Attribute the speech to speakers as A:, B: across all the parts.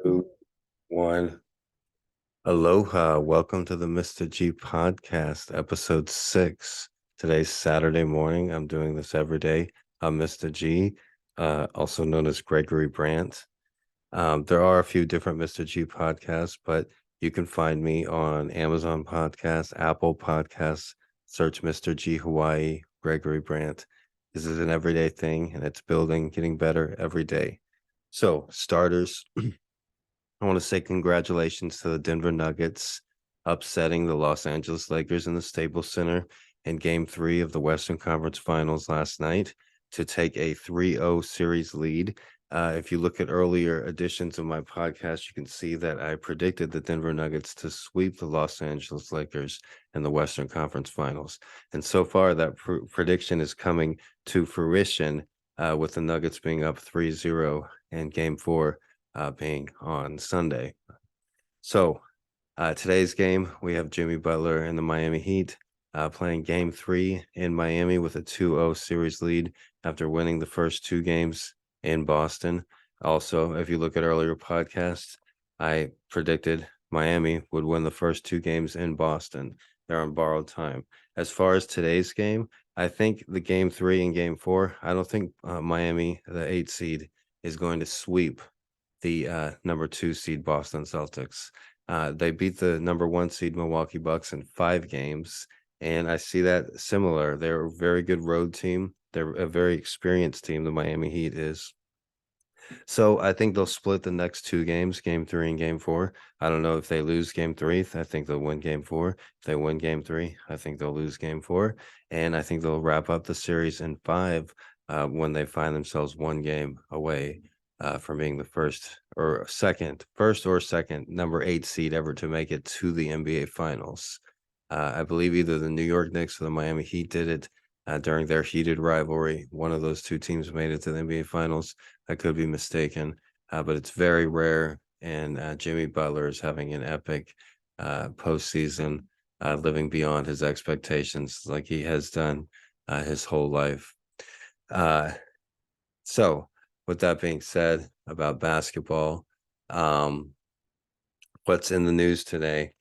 A: Two, one. Aloha. Welcome to the Mr.G podcast, episode 6. Today's Saturday morning. I'm doing this every day. I'm Mr.G, also known as Gregory Brandt. There are a few different Mr.G podcasts, but you can find me on Amazon Podcasts, Apple Podcasts. Search Mr.G Hawaii, Gregory Brandt. This is an everyday thing, and it's building, getting better every day. So, starters. I want to say congratulations to the Denver Nuggets upsetting the Los Angeles Lakers in the Staples Center in Game 3 of the Western Conference Finals last night to take a 3-0 series lead. If you look at earlier editions of my podcast, you can see that I predicted the Denver Nuggets to sweep the Los Angeles Lakers in the Western Conference Finals. And so far, that prediction is coming to fruition with the Nuggets being up 3-0 in Game 4. Being on Sunday. So today's game, we have Jimmy Butler and the Miami Heat playing Game 3 in Miami with a 2-0 series lead after winning the first two games in Boston. Also, if you look at earlier podcasts, I predicted Miami would win the first two games in Boston. They're on borrowed time. As far as today's game, I think the Game 3 and Game 4, I don't think Miami, the 8 seed, is going to sweep the number 2 seed Boston Celtics. They beat the number 1 seed Milwaukee Bucks in 5 games, and I see that similar. They're a very good road team. They're a very experienced team, the Miami Heat is. So I think they'll split the next two games, Game 3 and Game 4. I don't know if they lose Game 3. I think they'll win Game 4. If they win Game 3, I think they'll lose Game 4. And I think they'll wrap up the series in 5 when they find themselves one game away from being the first or second number 8 seed ever to make it to the NBA Finals. I believe either the New York Knicks or the Miami Heat did it during their heated rivalry. One of those two teams made it to the NBA Finals. I could be mistaken, but it's very rare. And Jimmy Butler is having an epic postseason, living beyond his expectations, like he has done his whole life. So, with that being said about basketball, what's in the news today?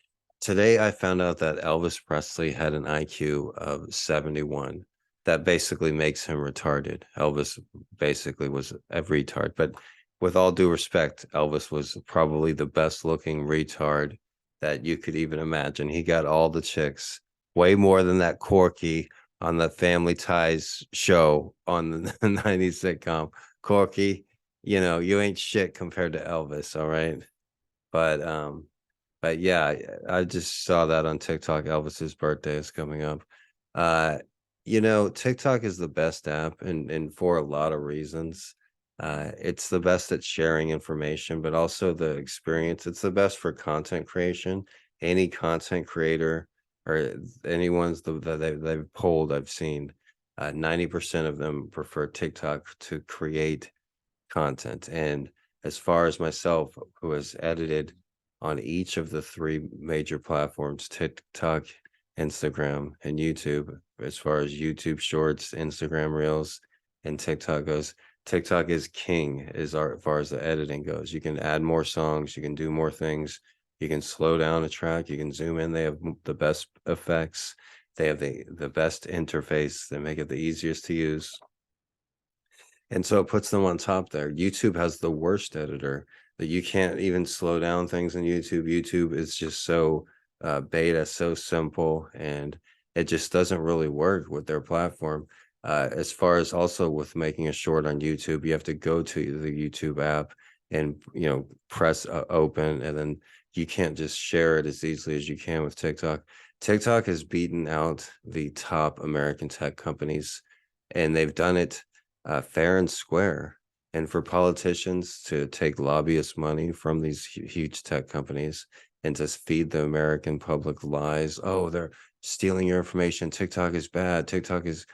A: Today, I found out that Elvis Presley had an IQ of 71. That basically makes him retarded. Elvis basically was a retard. But with all due respect, Elvis was probably the best looking retard that you could even imagine. He got all the chicks, way more than that Corky on the Family Ties show on the 90s sitcom. Corky, you ain't shit compared to Elvis, all right? But yeah, I just saw that on TikTok. Elvis's birthday is coming up. TikTok is the best app and for a lot of reasons. It's the best at sharing information, but also the experience. It's the best for content creation. Any content creator or anyone's that they've polled, I've seen 90% of them prefer TikTok to create content. And as far as myself, who has edited on each of the three major platforms, TikTok, Instagram, and YouTube, as far as YouTube Shorts, Instagram Reels, and TikTok goes, TikTok is king as far as the editing goes. You can add more songs, you can do more things, you can slow down a track, you can zoom in. They have the best effects, they have the best interface, they make it the easiest to use. And so it puts them on top there. YouTube has the worst editor that you can't even slow down things on YouTube. YouTube is just so beta, so simple, and it just doesn't really work with their platform. As far as also with making a short on YouTube, you have to go to the YouTube app and press open, and then you can't just share it as easily as you can with TikTok. TikTok has beaten out the top American tech companies, and they've done it fair and square. And for politicians to take lobbyist money from these huge tech companies and to feed the American public lies, oh, they're stealing your information. TikTok is bad. TikTok is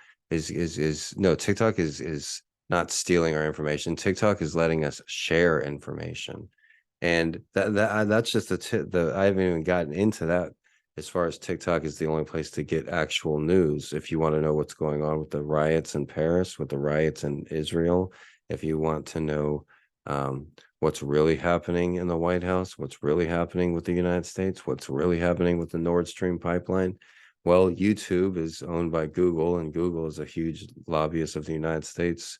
A: no, TikTok is not stealing our information. TikTok is letting us share information. And that's just I haven't even gotten into that. As far as TikTok is the only place to get actual news. If you want to know what's going on with the riots in Paris, with the riots in Israel, if you want to know what's really happening in the White House, what's really happening with the United States, what's really happening with the Nord Stream pipeline. Well, YouTube is owned by Google, and Google is a huge lobbyist of the United States,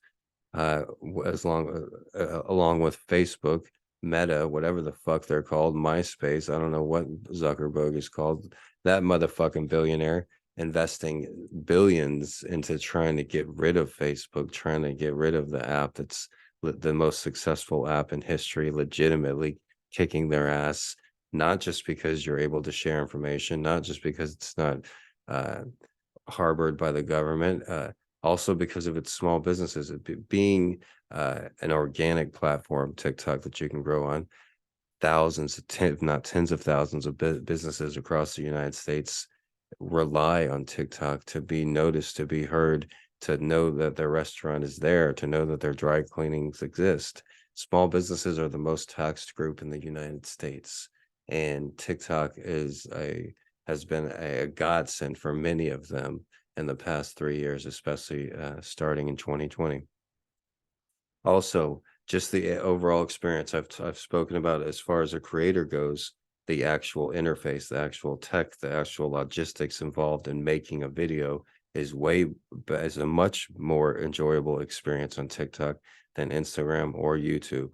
A: along with Facebook, Meta, whatever the fuck they're called, MySpace. I don't know what Zuckerberg is called. That motherfucking billionaire investing billions into trying to get rid of Facebook, trying to get rid of the app that's the most successful app in history, legitimately kicking their ass, not just because you're able to share information, not just because it's not uh, harbored by the government, also because of its small businesses. Being an organic platform, TikTok, that you can grow on, thousands, if not tens of thousands of businesses across the United States rely on TikTok to be noticed, to be heard, to know that their restaurant is there, to know that their dry cleanings exist. Small businesses are the most taxed group in the United States, and TikTok has been a godsend for many of them in the past 3 years, especially starting in 2020. Also, just the overall experience I've spoken about as far as a creator goes, the actual interface, the actual tech, the actual logistics involved in making a video is a much more enjoyable experience on TikTok than Instagram or YouTube.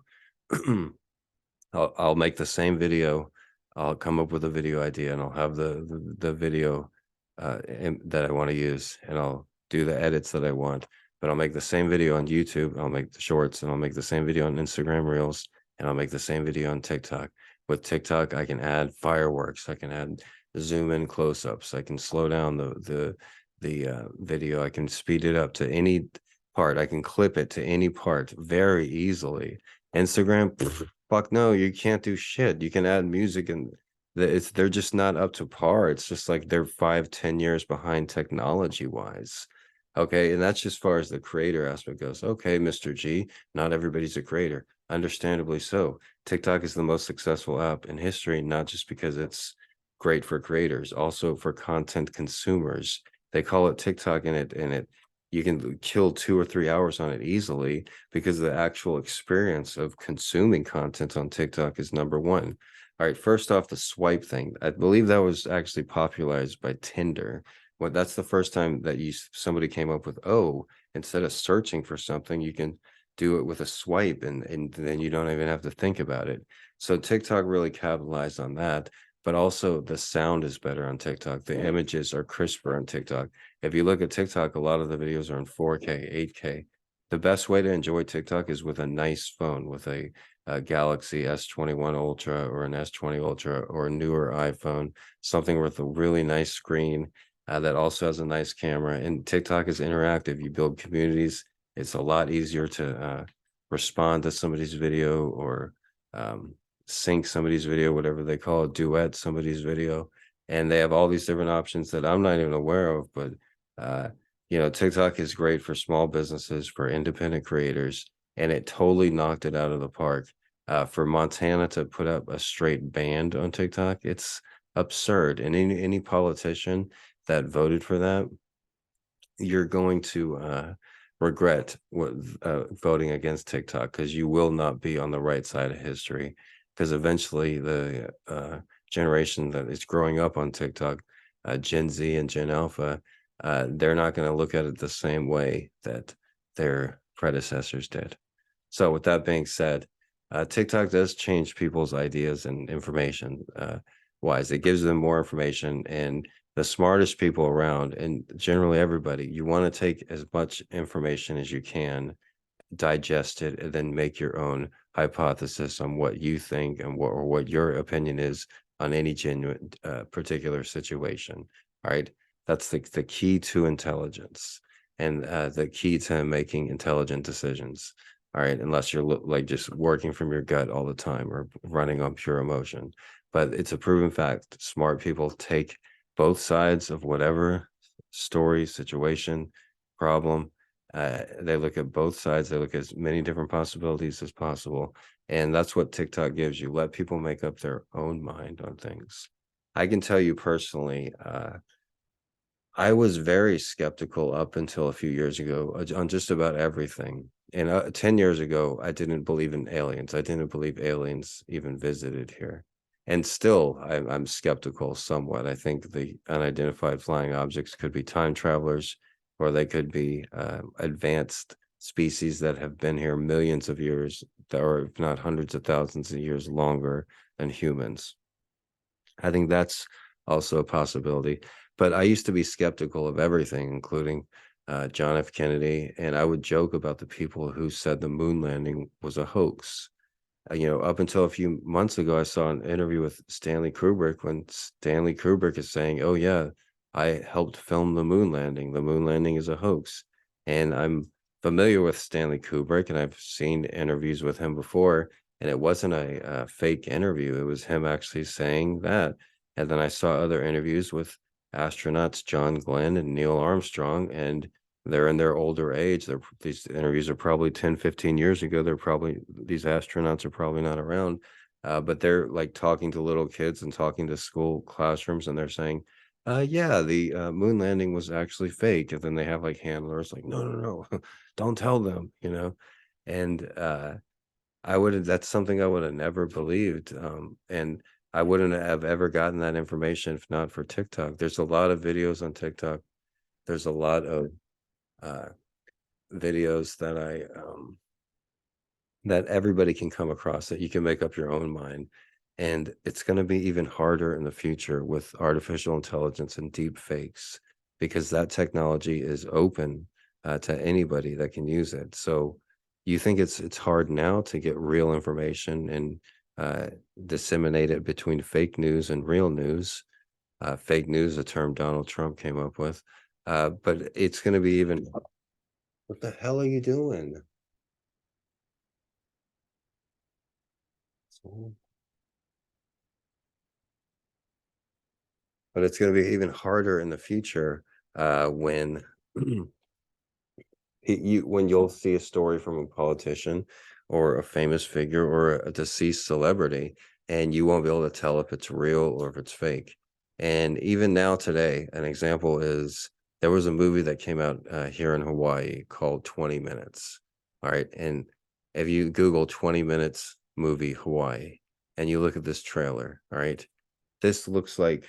A: I'll make the same video. I'll come up with a video idea, and I'll have the video that I want to use, and I'll do the edits that I want. But I'll make the same video on YouTube. I'll make the shorts, and I'll make the same video on Instagram Reels, and I'll make the same video on TikTok. With TikTok, I can add fireworks. I can add zoom in close-ups. I can slow down the video. I can speed it up to any part. I can clip it to any part very easily. Instagram, fuck no, you can't do shit. You can add music, and they're just not up to par. It's just like they're 5-10 years behind technology wise. Okay, and that's just as far as the creator aspect goes. Okay, Mr. G, not everybody's a creator. Understandably so. TikTok is the most successful app in history, not just because it's great for creators, also for content consumers. They call it TikTok, and you can kill 2 or 3 hours on it easily because the actual experience of consuming content on TikTok is number one. All right, first off, the swipe thing. I believe that was actually popularized by Tinder. Well, that's the first time that somebody came up with, oh, instead of searching for something, you can do it with a swipe, and then you don't even have to think about it. So TikTok really capitalized on that, but also the sound is better on TikTok. The images are crisper on TikTok. If you look at TikTok, a lot of the videos are in 4K, 8K. The best way to enjoy TikTok is with a nice phone, with a Galaxy S21 Ultra or an S20 Ultra or a newer iPhone, something with a really nice screen that also has a nice camera. And TikTok is interactive. You build communities. It's a lot easier to respond to somebody's video, or sync somebody's video, whatever they call it, duet somebody's video. And they have all these different options that I'm not even aware of, but TikTok is great for small businesses, for independent creators, and it totally knocked it out of the park. For Montana to put up a straight ban on TikTok, it's absurd. And any politician that voted for that, you're going to regret voting against TikTok, because you will not be on the right side of history. Because eventually the generation that is growing up on TikTok, Gen Z and Gen Alpha, they're not going to look at it the same way that their predecessors did. So with that being said, TikTok does change people's ideas and information wise. It gives them more information, and the smartest people around, and generally everybody, you want to take as much information as you can, digest it, and then make your own hypothesis on what you think and what your opinion is on any genuine particular situation. All right, that's the key to intelligence, and the key to making intelligent decisions. All right, unless you're like just working from your gut all the time or running on pure emotion. But it's a proven fact. Smart people take both sides of whatever story, situation, problem. They look at both sides. They look at as many different possibilities as possible. And that's what TikTok gives you. Let people make up their own mind on things. I can tell you personally, I was very skeptical up until a few years ago on just about everything. And 10 years ago, I didn't believe in aliens. I didn't believe aliens even visited here. And still, I'm skeptical somewhat. I think the unidentified flying objects could be time travelers, or they could be advanced species that have been here millions of years, or if not hundreds of thousands of years longer than humans. I think that's also a possibility. But I used to be skeptical of everything, including John F. Kennedy, and I would joke about the people who said the moon landing was a hoax. Up until a few months ago, I saw an interview with Stanley Kubrick when Stanley Kubrick is saying, "Oh yeah, I helped film the moon landing. The moon landing is a hoax." And I'm familiar with Stanley Kubrick, and I've seen interviews with him before, and it wasn't a fake interview. It was him actually saying that. And then I saw other interviews with astronauts John Glenn and Neil Armstrong, and they're in their older age. These interviews are probably 10, 15 years ago. These astronauts are probably not around, but they're like talking to little kids and talking to school classrooms, and they're saying, yeah, the moon landing was actually fake. And then they have like handlers like, no, no, no, don't tell them, And that's something I would have never believed. And I wouldn't have ever gotten that information if not for TikTok. There's a lot of videos on TikTok. There's a lot of uh, videos that everybody can come across, that you can make up your own mind. And it's going to be even harder in the future with artificial intelligence and deep fakes, because that technology is open to anybody that can use it. So you think it's hard now to get real information and uh, disseminate it between fake news and real news. Fake news, a term Donald Trump came up with. But it's going to be even. What the hell are you doing? But it's going to be even harder in the future when when you'll see a story from a politician or a famous figure or a deceased celebrity, and you won't be able to tell if it's real or if it's fake. And even now today, an example is there was a movie that came out here in Hawaii called 20 Minutes. All right. And if you Google 20 Minutes movie Hawaii and you look at this trailer, all right, this looks like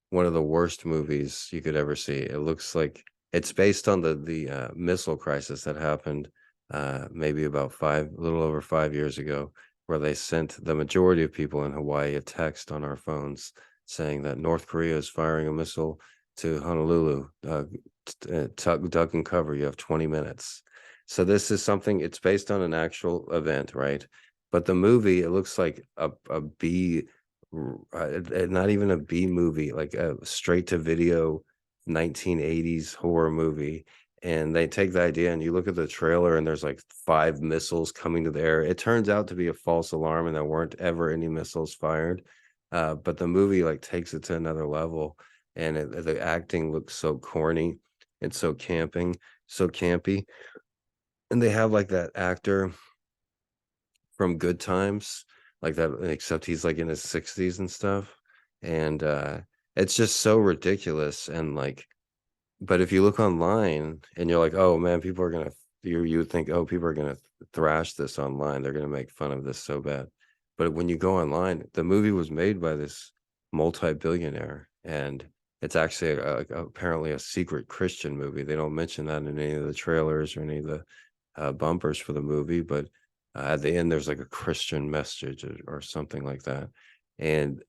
A: one of the worst movies you could ever see. It looks like it's based on the missile crisis that happened maybe about a little over 5 years ago, where they sent the majority of people in Hawaii a text on our phones saying that North Korea is firing a missile to Honolulu. Duck and cover. You have 20 minutes. So this is something. It's based on an actual event, right? But the movie, it looks like a B not even a B movie, like a straight to video 1980s horror movie. And they take the idea, and you look at the trailer and there's like 5 missiles coming to the air. It turns out to be a false alarm and there weren't ever any missiles fired. But the movie like takes it to another level, and the acting looks so corny and so campy. And they have like that actor from Good Times, like that, except he's like in his 60s and stuff. And it's just so ridiculous. And like, but if you look online and you're like, oh man, people are gonna you would think, oh, people are gonna thrash this online. They're gonna make fun of this so bad. But when you go online, the movie was made by this multi-billionaire, and it's actually apparently a secret Christian movie. They don't mention that in any of the trailers or any of the bumpers for the movie, but at the end there's like a Christian message or something like that. And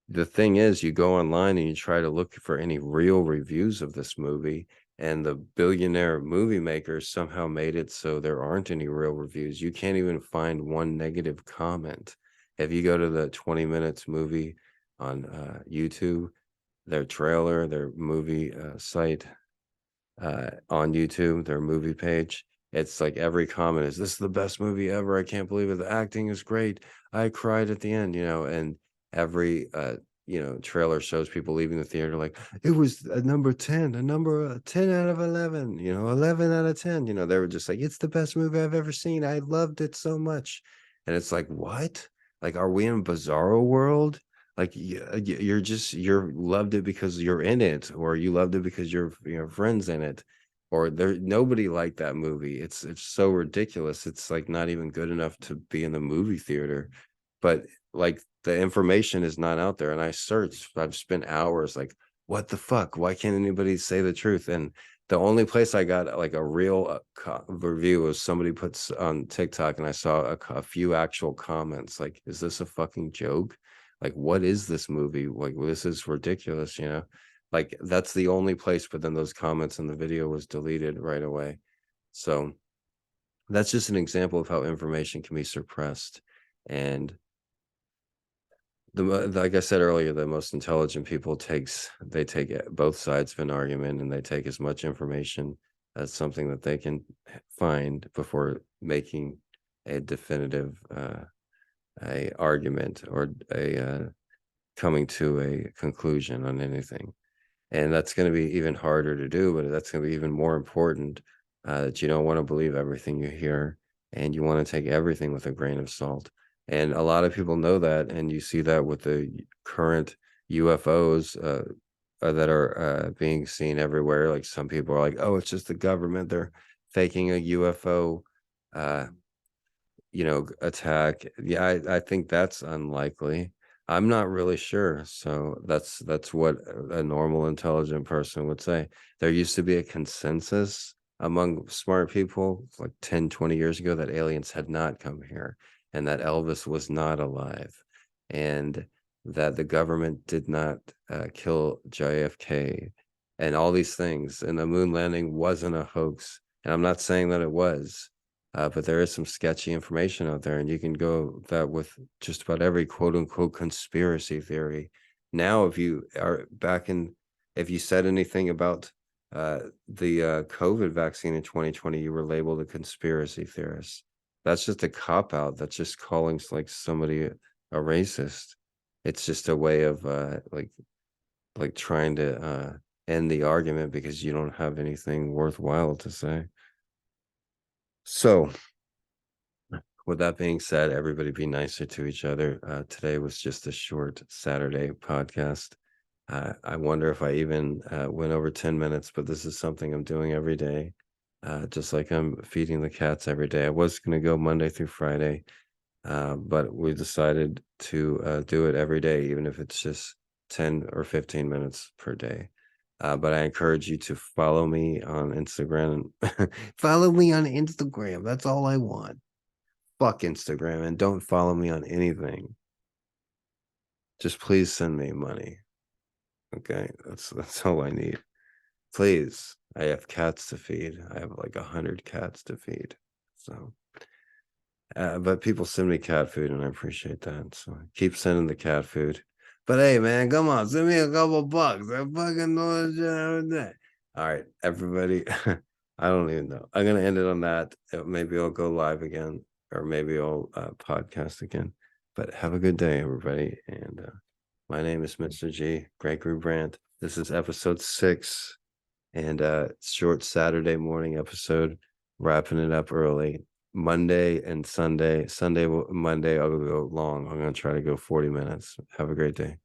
A: the thing is, you go online and you try to look for any real reviews of this movie, and the billionaire movie makers somehow made it so there aren't any real reviews. You can't even find one negative comment. If you go to the 20 Minutes movie on YouTube, their trailer, their movie site, on YouTube, their movie page, it's like every comment is, "This is the best movie ever. I can't believe it. The acting is great. I cried at the end," and every trailer shows people leaving the theater like, "It was a number 10, a number 10 out of 11, 11 out of 10." They were just like, "It's the best movie I've ever seen. I loved it so much." And it's like, what? Like, are we in Bizarro world? Like, you're loved it because you're in it, or you loved it because you're friends in it, or there nobody liked that movie. It's so ridiculous. It's like not even good enough to be in the movie theater. But like the information is not out there. And I've spent hours like, what the fuck? Why can't anybody say the truth? And the only place I got like a real review was somebody puts on TikTok, and I saw a few actual comments like, is this a fucking joke? Like, what is this movie? Like, this is ridiculous, you know? Like, that's the only place, but then those comments in the video was deleted right away. So that's just an example of how information can be suppressed. And like I said earlier, the most intelligent people take both sides of an argument, and they take as much information as something that they can find before making a definitive a argument, or a coming to a conclusion on anything. And that's going to be even harder to do, but that's going to be even more important, that you don't want to believe everything you hear, and you want to take everything with a grain of salt. And a lot of people know that, and you see that with the current UFOs that are being seen everywhere. Like, some people are like, oh, it's just the government, they're faking a UFO attack. Yeah, I think that's unlikely. I'm not really sure. So that's what a normal intelligent person would say. There used to be a consensus among smart people like 10-20 years ago that aliens had not come here, and that Elvis was not alive, and that the government did not kill JFK, and all these things, and the moon landing wasn't a hoax. And I'm not saying that it was, but there is some sketchy information out there, and you can go that with just about every quote unquote conspiracy theory. Now, if you said anything about the COVID vaccine in 2020, you were labeled a conspiracy theorist. That's just a cop out. That's just calling like somebody a racist. It's just a way of like trying to end the argument because you don't have anything worthwhile to say. So, with that being said, everybody be nicer to each other. Today was just a short Saturday podcast. I wonder if I even went over 10 minutes, but this is something I'm doing every day, just like I'm feeding the cats every day. I was going to go Monday through Friday, but we decided to do it every day, even if it's just 10 or 15 minutes per day. But I encourage you to follow me on Instagram. Follow me on Instagram. That's all I want. Fuck Instagram, and don't follow me on anything. Just please send me money. Okay, that's all I need. Please. I have cats to feed. I have like 100 cats to feed. So but people send me cat food, and I appreciate that. So keep sending the cat food. But hey, man, come on, send me a couple bucks. I fucking know that. All right, everybody. I don't even know. I'm gonna end it on that. Maybe I'll go live again, or maybe I'll podcast again. But have a good day, everybody. And my name is Mr. G, Gregory Brandt. This is episode 6, and short Saturday morning episode, wrapping it up early. Monday and Monday, I'll go long. I'm going to try to go 40 minutes. Have a great day.